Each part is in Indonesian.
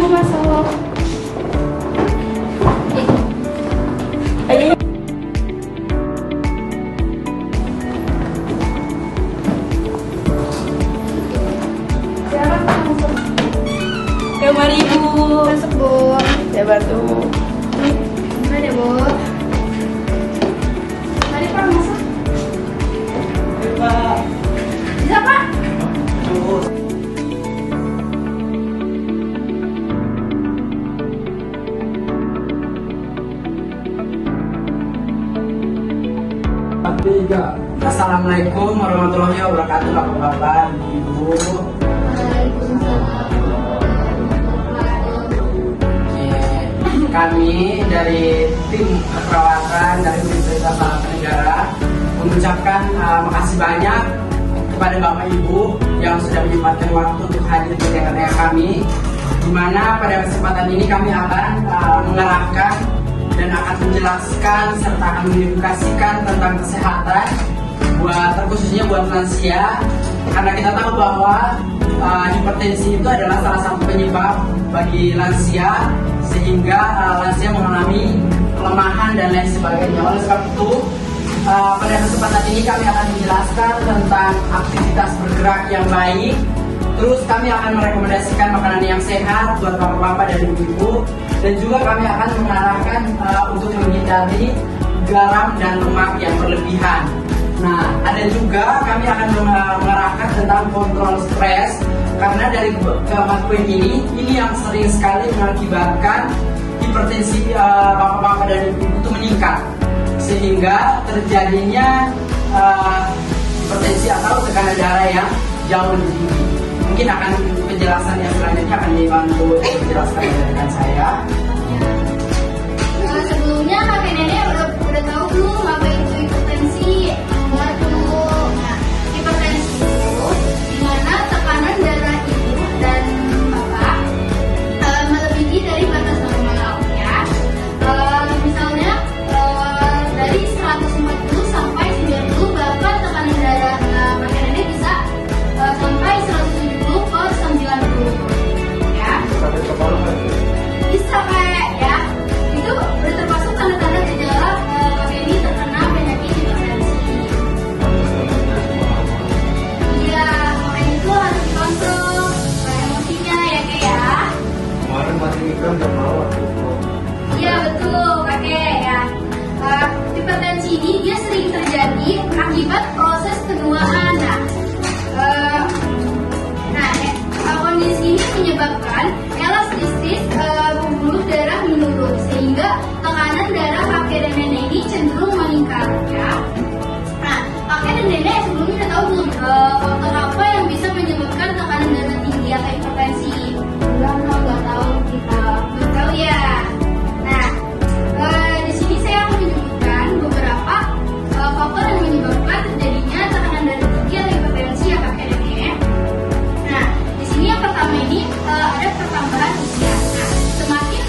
Bu masuk. Ya mari Bu. Masuk Bu. Ya bantu. Mari Bu. Mari Pak masuk. Pak. Bisa Pak? Tiga. Assalamualaikum warahmatullahi wabarakatuh, Bapak-bapak, Ibu. Kami dari tim keperawatan dari Universitas Al Negara mengucapkan makasih banyak kepada Bapak Ibu yang sudah menyempatkan waktu untuk hadir di tengah-tengah kami, di mana pada kesempatan ini kami akan mengarahkan dan akan menjelaskan serta akan mengedukasikan tentang kesehatan terkhususnya buat lansia, karena kita tahu bahwa hipertensi itu adalah salah satu penyebab bagi lansia sehingga lansia mengalami kelemahan dan lain sebagainya. Oleh sebab itu pada kesempatan ini kami akan menjelaskan tentang aktivitas bergerak yang baik. Terus kami akan merekomendasikan makanan yang sehat buat bapak-bapak dan ibu-ibu, dan juga kami akan mengarahkan untuk menghindari garam dan lemak yang berlebihan. Nah, ada juga kami akan mengarahkan tentang kontrol stres, karena dari keempat poin ini yang sering sekali mengakibatkan hipertensi bapak-bapak dan ibu-ibu itu meningkat, sehingga terjadinya hipertensi atau tekanan darah yang jauh lebih tinggi. Mungkin akan penjelasan yang selanjutnya akan dibantu dijelaskan oleh rekan saya. Sebelumnya kakek nenek udah tahu belum apa itu hipertensi? Enggak dulu. Nah, hipertensi itu dimana tekanan darah ibu dan bapak melebihi dari batas normal, ya. Misalnya dari 140 sampai 90, bahkan tekanan darah kakek nenek bisa sampai 170 per 90, ya. Bisa kayak, ya. Itu udah termasuk tanda-tanda gejala kakek ini terkena penyakit hipertensi. Iya, makanya itu harus dikontrol emosinya, ya kek ya. Kemarin masih ikram dan mau itu. Iya betul kakek, ya. Hipertensi ini dia sering terjadi akibat proses penuaan. Kondisi ini menyebabkan elastis pembuluh darah menurun, sehingga tekanan darah kakek dan nenek ini cenderung meningkat, ya. Nah, kakek dan nenek sebelumnya udah tahu belum faktor apa yang bisa menyebabkan tekanan darah tinggi atau hipertensi? Nggak tahu kita. Belum tahu ya. Nah, di sini saya akan menyebutkan beberapa faktor yang menyebabkan terjadinya tekanan darah tinggi atau hipertensi ya kakek dan nenek. Nah, di sini yang pertama ini ada pertambahan usia. Nah, semakin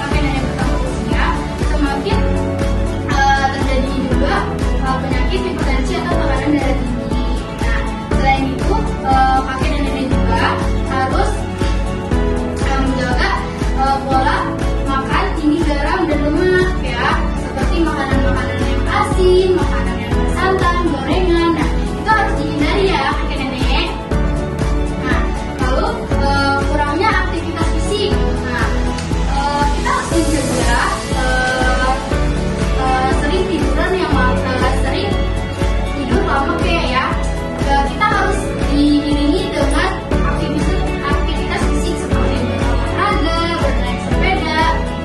kakek nenek bertambah usia, semakin terjadi juga penyakit hipertensi atau tekanan darah tinggi. Nah, selain itu kakek dan nenek juga harus menjaga pola makan tinggi garam dan lemak, ya, seperti makanan-makanan yang asin, makanan yang bersantan, gorengan. Nah, itu harus dihindari ya kakek nenek. Nah, lalu kurangnya aktivitas fisik. Nah, kita harus mencegah sering tiduran yang sering tidur lama kayak, ya. Kita harus diiringi dengan aktivitas fisik seperti berolahraga, bernaik sepeda,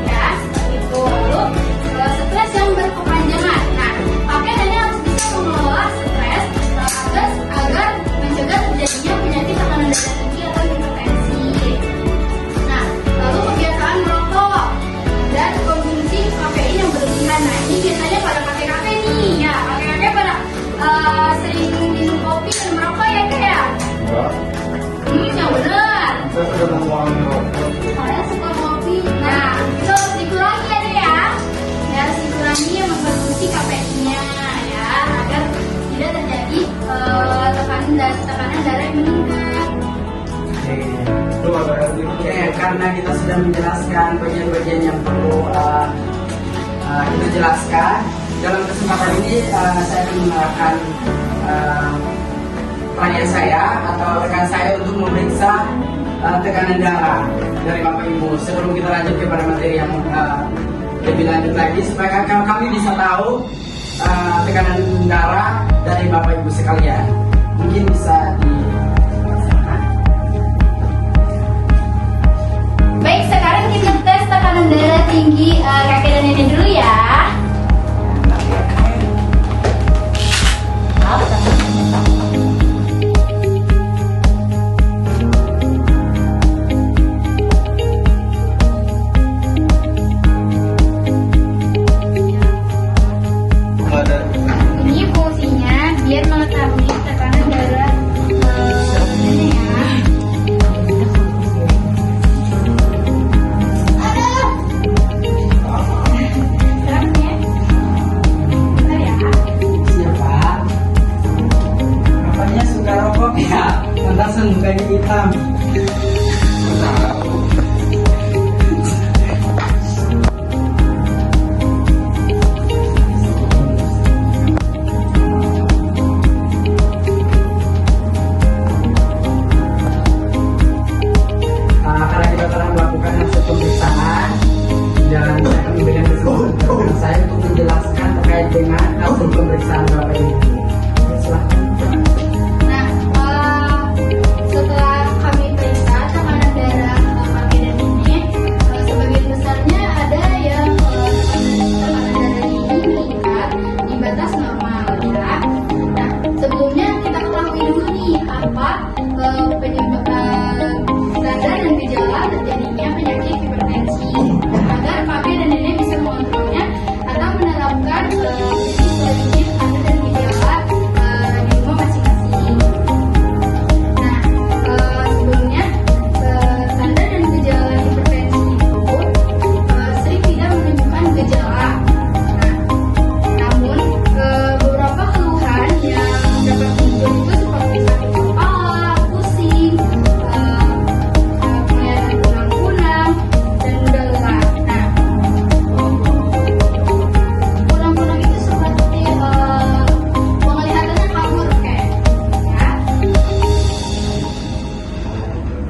ya, seperti itu. Lalu stres yang berkepanjangan. Nah, kakek nenek harus bisa mengelola stres agar mencegah terjadinya penyakit tekanan darah tinggi atau hipertensi. Nah, lalu kebiasaan merokok dan konsumsi kafein yang berlebihan. Nah, ini biasanya pada kakek-kakek nih, ya. Kakek-kakek pada sering minum kopi dan merokok, ya kak, ya. Yang benar. Saya sudah mengurangi rokok. Kalian suka kopi. Nah, itu harus dikurangi ya deh, ya. Ya, harus dikurangi mengkonsumsi kafeinnya, ya, agar tidak terjadi tekanan darah yang meningkat. Itu agak karena kita sudah menjelaskan bagian-bagian yang perlu kita jelaskan, dalam kesempatan ini saya akan menerapkan klien saya atau rekan saya untuk memeriksa tekanan darah dari Bapak Ibu. Sebelum kita lanjut kepada materi yang lebih lanjut lagi, supaya kami bisa tahu tekanan darah dari Bapak Ibu sekalian. Mungkin bisa dirasakan. Baik, sekarang kita tes tekanan darah tinggi kakek dan nenek dulu ya. Ini fungsinya biar mengetahui tekanan darah nenek ya. Siapa? Bapaknya suka rokok ya? Pantasan mukanya hitam. Karena kita telah melakukan hasil pemeriksaan dan saya akan memberikan kesempatan saya untuk menjelaskan terkait dengan hasil pemeriksaan Bapak Ibu. Silahkan. Nah, setelah kami periksa tekanan darah kakek dan nenek, sebagian besarnya ada yang tekanan darah ini meningkat di batas normal ya. Nah, sebelumnya kita ketahui dulu nih apa penyebab tanda dan gejala terjadinya penyakit hipertensi agar kakek dan nenek bisa mengontrolnya atau menerapkan prinsip tanda dan gejala di rumah masing-masing. Nah, sebelumnya tanda dan gejala hipertensi itu sering tidak menunjukkan gejala. Nah, namun beberapa keluhan yang dapat muncul itu seperti sakit kepala, pusing, penglihatan kunang-kunang, dan mudah lelah. Nah, kunang-kunang itu seperti penglihatannya kabur kayak ya.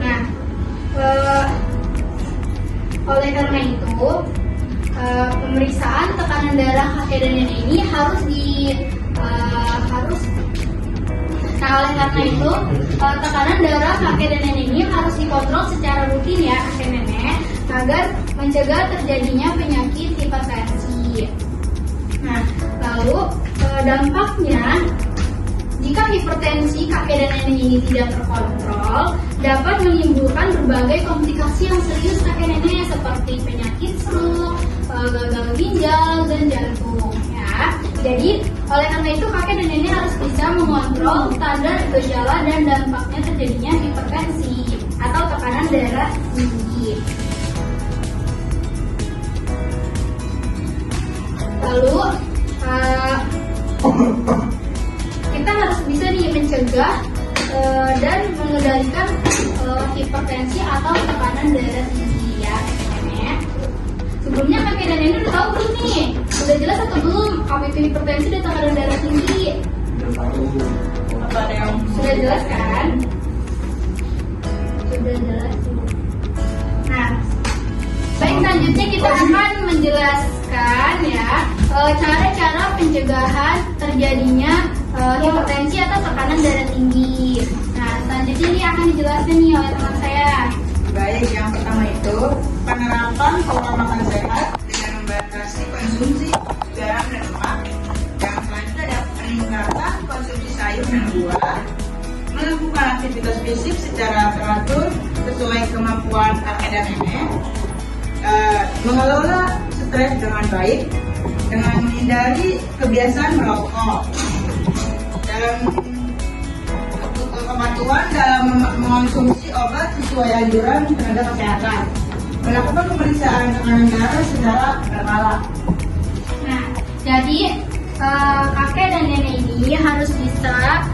Nah, oleh karena itu pemeriksaan tekanan darah kakek dan nenek ini harus oleh karena itu tekanan darah kakek dan nenek ini harus dikontrol secara rutin ya kakek nenek agar mencegah terjadinya penyakit hipertensi. Nah, lalu dampaknya jika hipertensi kakek dan nenek ini tidak terkontrol dapat menimbulkan berbagai komplikasi yang serius kakek nenek seperti penyakit stroke, gagal ginjal, dan jantung ya. Jadi oleh karena itu kakek dan nenek harus bisa mengontrol tanda gejala dan dampaknya terjadinya hipertensi atau tekanan darah tinggi. Lalu kita harus bisa nih mencegah dan mengendalikan hipertensi atau tekanan darah tinggi ya. Sebelumnya kakek dan nenek udah tahu belum nih? Udah jelas atau belum apa itu hipertensi dan tekanan darah tinggi? Apa ada yang Sudah jelas kan? Sudah jelas. Nah, baik selanjutnya kita akan menjelaskan ya cara-cara pencegahan terjadinya hipertensi atau tekanan darah tinggi. Nah, selanjutnya ini akan dijelaskan nih oleh teman saya. baik? Yang pertama itu penerapan pola makan sehat dengan membatasi konsumsi garam dan lemak. Yang selanjutnya ada peningkatan konsumsi sayur dan buah, melakukan aktivitas fisik secara teratur sesuai kemampuan kakek dan nenek, mengelola stres dengan baik dengan menghindari kebiasaan merokok. Dalam kepatuhan dalam mengonsumsi obat sesuai anjuran tenaga kesehatan, melakukan pemeriksaan tekanan darah secara berkala. Nah, jadi kakek dan nenek ini harus bisa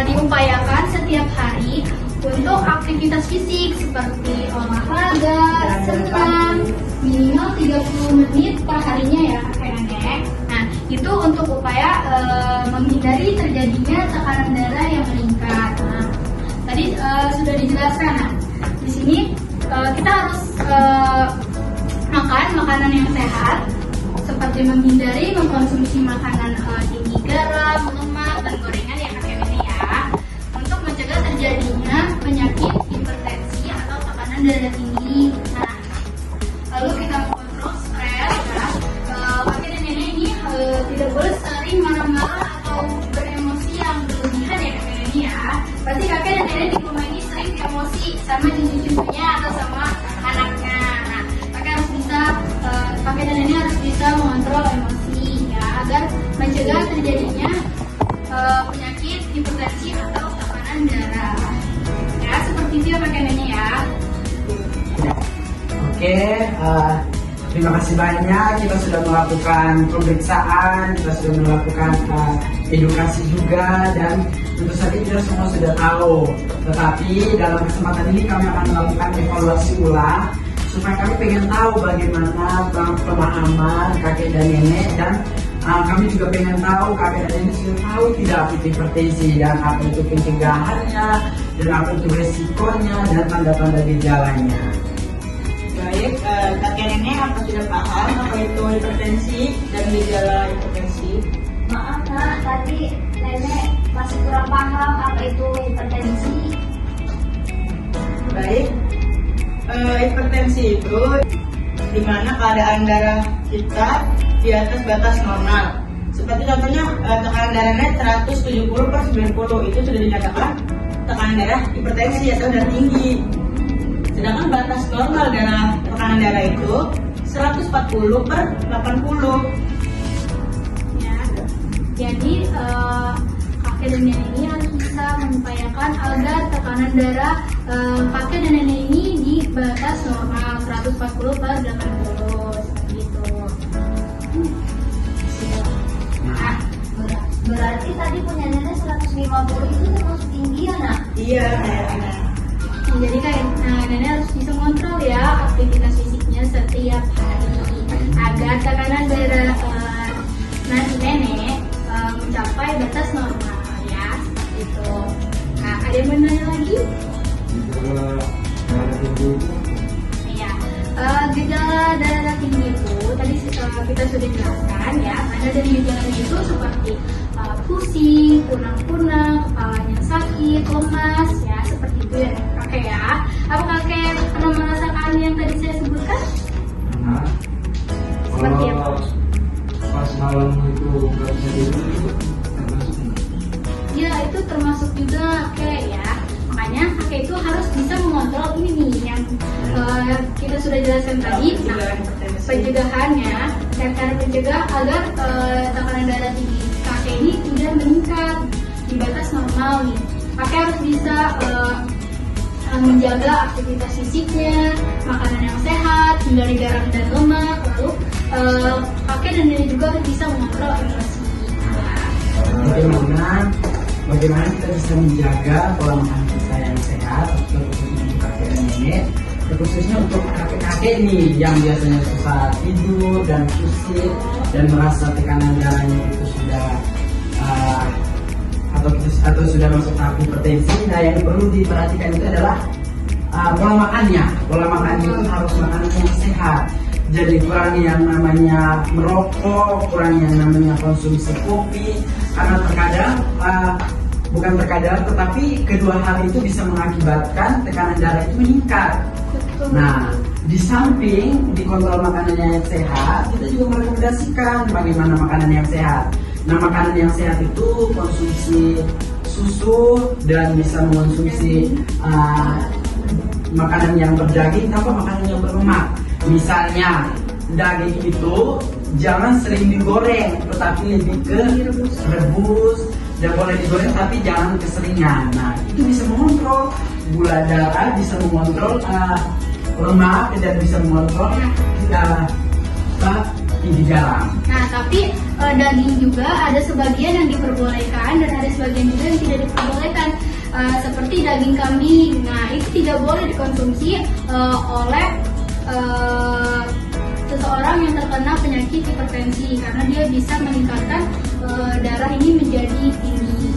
diupayakan setiap hari untuk aktivitas fisik seperti olahraga, senam, minimal 30 menit per harinya ya kakek nenek. Nah, itu untuk upaya menghindari terjadinya tekanan darah yang meningkat. Nah, tadi sudah dijelaskan. Nah, di sini kita harus makan makanan yang sehat, seperti menghindari mengkonsumsi makanan tinggi garam, lemak, dan gorengan ya kakek nenek ya, untuk mencegah terjadinya penyakit hipertensi atau tekanan darah tinggi. Nah, lalu kita mengontrol stres ya. Kakek dan nenek ini tidak boleh sering marah-marah atau beremosi yang berlebihan ya kakek nenek ya. Berarti kakek dan nenek di rumah ini sering emosi sama cucu-cucunya atau sama anaknya. Nah, kakek dan nenek harus bisa mengontrol emosi ya, agar mencegah terjadinya penyakit hipertensi atau tekanan darah. Ya, seperti itu ya kakek nenek ya. Oke, terima kasih banyak. Kita sudah melakukan pemeriksaan, kita sudah melakukan edukasi juga, dan tentu saja kita semua sudah tahu. Tetapi dalam kesempatan ini kami akan melakukan evaluasi ulang supaya kami pengen tahu bagaimana pemahaman kakek dan nenek, dan kami juga pengen tahu kakek dan nenek sudah tahu tidak apa itu hipertensi dan apa itu pencegahannya dan apa itu resikonya dan tanda-tanda gejalanya. Baik, kakek nenek apa sudah paham apa itu hipertensi dan gejala hipertensi? Maaf nak, tadi nenek masih kurang paham apa itu hipertensi. Baik, hipertensi itu di mana keadaan darah kita di atas batas normal. Seperti contohnya tekanan darahnya 170/90 itu sudah dinyatakan tekanan darah hipertensi atau darah tinggi. Sedangkan batas normal tekanan darah itu 140/80. Ya, jadi kakek dan nenek ini harus bisa mengupayakan agar tekanan darah kakek dan nenek ini di batas normal 140/80 seperti itu. Nah, berarti tadi punya nenek 150 itu termasuk tinggi ya nak? Iya, kayaknya. Jadi nenek harus bisa mengontrol ya aktivitas fisiknya setiap hari agar tekanan darah nasi nenek mencapai batas normal ya, seperti itu. Nah, ada yang mau nanya lagi? Ya, gejala darah tinggi itu tadi kita sudah jelaskan ya. Tanda dan gejalanya itu seperti pusing, kunang-kunang, kepalanya sakit, lemas ya, seperti itu ya kakek ya. Apa kakek pernah merasakan yang tadi saya sebutkan? Nah, Seperti apa? pas malam itu nggak bisa tidur itu termasuk nggak? Ya, itu termasuk juga kakek ya. Makanya kakek itu harus bisa mengontrol ini nih yang kita sudah jelaskan tadi. Nah, pencegahannya dan cara mencegah agar tekanan darah tinggi kakek ini tidak meningkat di batas normal nih. Kakek harus bisa menjaga aktivitas fisiknya, makanan yang sehat, hindari garam dan lemak. Lalu kakek dan nenek juga harus bisa mengontrol emosi. Bagaimana kita bisa menjaga pola makan kita yang sehat, khususnya untuk kakek dan nenek, khususnya untuk kakek-kakek nih yang biasanya susah tidur dan pusing dan merasa tekanan darahnya itu sudah atau sudah masuk tahap hipertensi. Nah, yang perlu diperhatikan itu adalah pola makannya. Pola makannya itu harus makanan yang sehat. Jadi kurangi yang namanya merokok, kurangi yang namanya konsumsi kopi, karena tetapi kedua hal itu bisa mengakibatkan tekanan darah itu meningkat. Nah, di samping dikontrol makanannya yang sehat, kita juga merekomendasikan bagaimana makanan yang sehat. Nah, makanan yang sehat itu konsumsi susu dan bisa mengonsumsi makanan yang berdaging tanpa makanan yang berlemak. Misalnya, daging itu jangan sering digoreng, tetapi lebih ke rebus, dan boleh digoreng tapi jangan keseringan. Nah, itu bisa mengontrol gula darah, bisa mengontrol lemak, dan bisa mengontrol tinggi garam. Nah, tapi daging juga ada sebagian yang diperbolehkan dan ada sebagian juga yang tidak diperbolehkan. seperti daging kambing. Nah, itu tidak boleh dikonsumsi oleh seseorang yang terkena penyakit hipertensi karena dia bisa meningkatkan darah ini menjadi tinggi.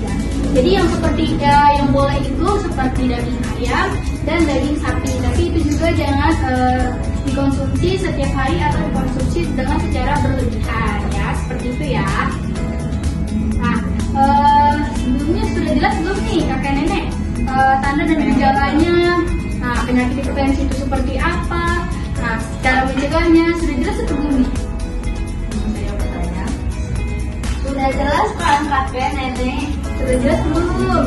Jadi yang seperti yang boleh itu seperti daging ayam dan daging sapi. Tapi itu juga jangan dikonsumsi setiap hari atau dikonsumsi dengan secara berlebihan ya, seperti itu ya. Nah, sebelumnya sudah jelas belum nih kakek nenek tanda dan gejalanya? Nah, penyakit hipertensi itu seperti apa? Nah, cara mencegahnya sudah jelas atau belum nih? Saya bertanya. Sudah jelas kan kakek nenek? Sudah jelas belum?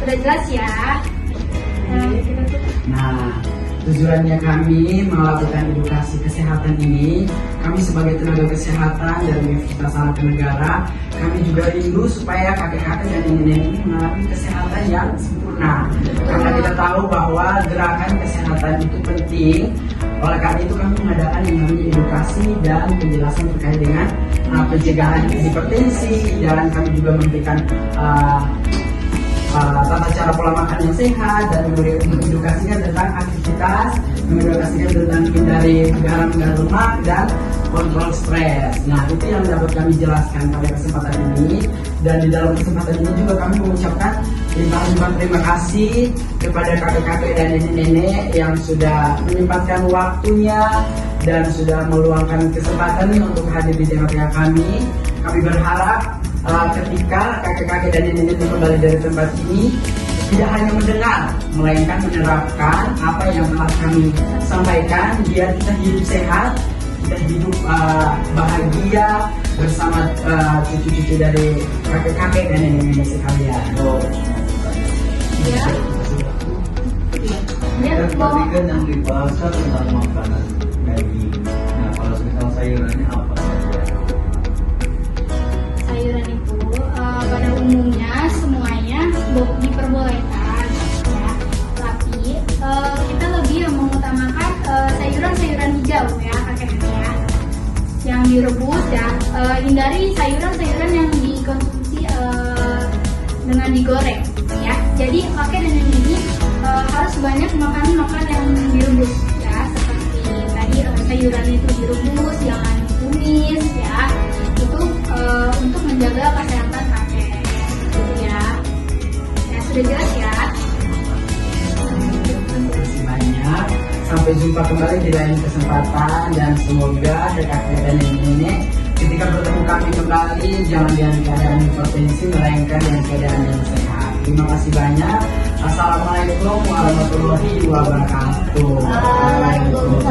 Sudah jelas ya. Kita tutup. Nah, tujuannya kami melakukan edukasi kesehatan ini, kami sebagai tenaga kesehatan dari Universitas Al Negara, kami juga rindu supaya kakek-kakek dan nenek-nenek ini mengalami kesehatan yang sempurna. Karena kita tahu bahwa gerakan kesehatan itu penting, oleh karena itu kami mengadakan yang namanya edukasi dan penjelasan terkait dengan pencegahan hipertensi, dan kami juga memberikan tata cara pola makan yang sehat dan mengedukasikan tentang aktivitas, mengedukasikan tentang hindari garam-garam lemak dan kontrol stres. Nah, itu yang dapat kami jelaskan pada kesempatan ini, dan di dalam kesempatan ini juga kami mengucapkan limpahan terima kasih kepada kakek-kakek dan nenek-nenek yang sudah menyempatkan waktunya dan sudah meluangkan kesempatannya untuk hadir di tengah-tengah kami. Kami berharap ketika kakek-kakek dan nenek-nenek kembali dari tempat ini tidak hanya mendengar, melainkan menerapkan apa yang telah kami sampaikan, biar kita hidup sehat, kita hidup bahagia bersama cucu-cucu dari kakek-kakek dan nenek-nenek sekalian. Ya. Ya, Dan tadi kan yang dibahas kan tentang makanan daging. Nah, kalau misal sayurannya apa saja? sayuran itu pada umumnya semuanya diperbolehkan ya, tapi kita lebih mengutamakan sayuran-sayuran hijau ya kakek-kakek ya, yang direbus ya. Hindari sayuran-sayuran yang dikonsumsi dengan digoreng ya. Jadi kakek dan nenek ini harus banyak makan yang direbus ya, seperti tadi sayuran itu direbus, jangan ditumis ya. Itu untuk menjaga kesehatan kakek gitu ya. Ya sudah jelas ya. Terima kasih banyak. Sampai jumpa kembali di lain kesempatan, dan semoga kakek dan nenek ketika bertemu kami kembali jangan dengan keadaan hipertensi, melainkan dengan keadaan yang sehat. Terima kasih banyak. Assalamualaikum warahmatullahi wabarakatuh. Waalaikumsalam.